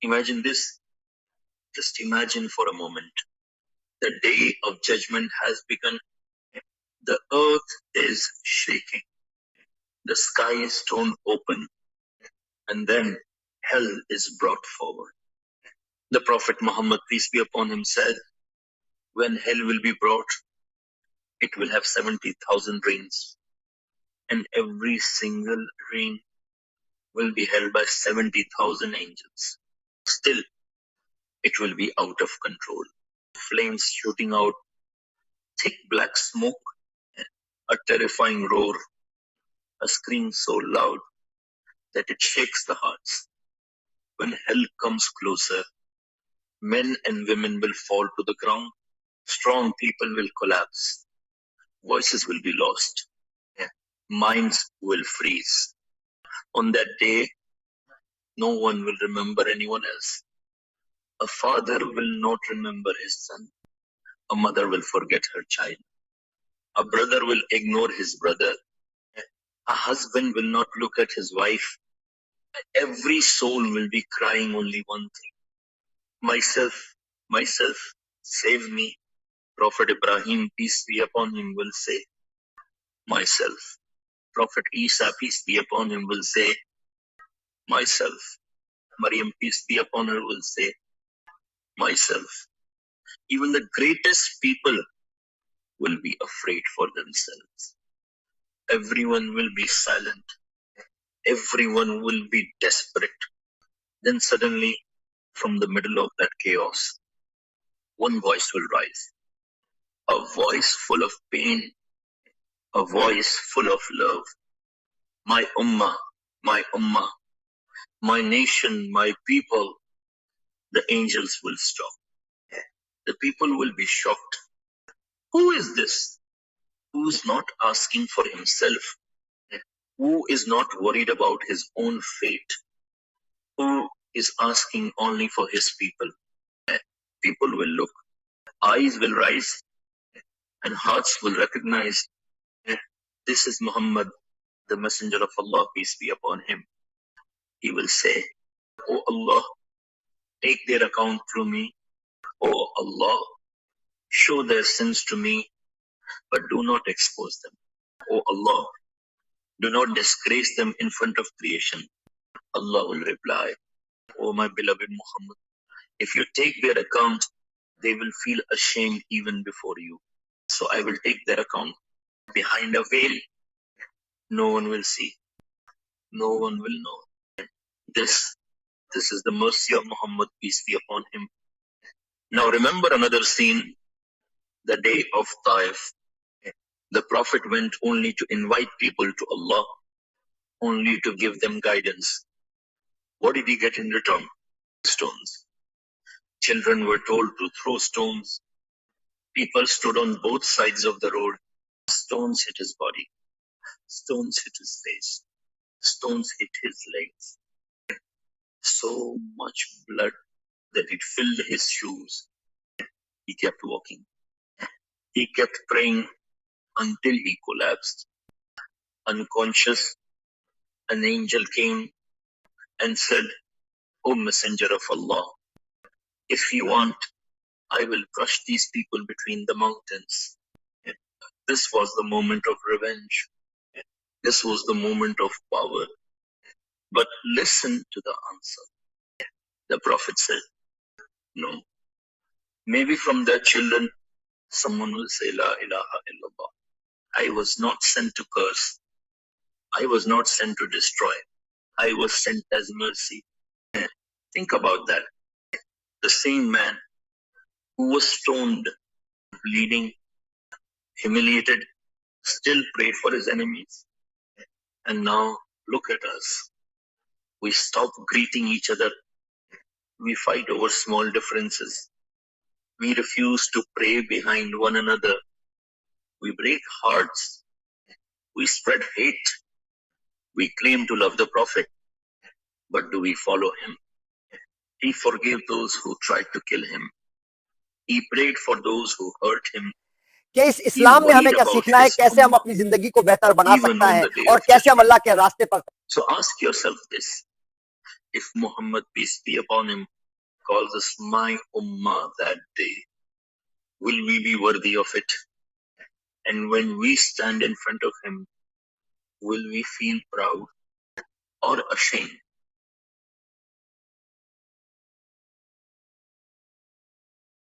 Imagine this. Just imagine for a moment. The day of judgment has begun. The earth is shaking. The sky is torn open. And then hell is brought forward. The Prophet Muhammad, peace be upon him, said, when hell will be brought, it will have 70,000 reins. And every single rein will be held by 70,000 angels. Still, it will be out of control. Flames shooting out, thick black smoke, a terrifying roar, a scream so loud that it shakes the hearts. When hell comes closer, men and women will fall to the ground, strong people will collapse, voices will be lost, minds will freeze. On that day, no one will remember anyone else. A father will not remember his son. A mother will forget her child. A brother will ignore his brother. A husband will not look at his wife. Every soul will be crying only one thing. Myself, myself, save me. Prophet Ibrahim, peace be upon him, will say, myself. Prophet Isa, peace be upon him, will say, myself. Maryam, peace be upon her, will say, myself. Even the greatest people will be afraid for themselves. Everyone will be silent. Everyone will be desperate. Then suddenly, from the middle of that chaos, one voice will rise. A voice full of pain. A voice full of love. My ummah, my ummah. My nation, my people. The angels will stop. The people will be shocked. Who is this? Who's not asking for himself? Who is not worried about his own fate? Who is asking only for his people? People will look, eyes will rise, and hearts will recognize this is Muhammad, the messenger of Allah, peace be upon him. He will say, Oh Allah, take their account through me. Oh Allah, show their sins to me, but do not expose them. Oh Allah, do not disgrace them in front of creation. Allah will reply, Oh my beloved Muhammad, if you take their account, they will feel ashamed even before you. So I will take their account behind a veil. No one will see. No one will know. This is the mercy of Muhammad, peace be upon him. Now remember another scene, the day of Taif. The Prophet went only to invite people to Allah, only to give them guidance. What did he get in return? Stones. Children were told to throw stones. People stood on both sides of the road. Stones hit his body. Stones hit his face. Stones hit his legs. So much blood that it filled his shoes. He kept walking. He kept praying until he collapsed. Unconscious, an angel came and said, O Messenger of Allah, if you want, I will crush these people between the mountains. This was the moment of revenge. This was the moment of power. But listen to the answer. The Prophet said, no. Maybe from their children, someone will say, La ilaha illallah. I was not sent to curse. I was not sent to destroy. I was sent as mercy. Think about that. The same man who was stoned, bleeding, humiliated, still prayed for his enemies. And now, look at us. We stop greeting each other. We fight over small differences. We refuse to pray behind one another. We break hearts. We spread hate. We claim to love the Prophet. But do we follow him? He forgave those who tried to kill him. He prayed for those who hurt him. कि इस इस्लाम में हमें क्या सीखना है, कैसे हम अपनी जिंदगी को बेहतर बना सकते हैं और कैसे हम अल्लाह के रास्ते पर. So ask yourself this. If Muhammad, peace be upon him, calls us my ummah that day, will we be worthy of it? And when we stand in front of him, will we feel proud or ashamed?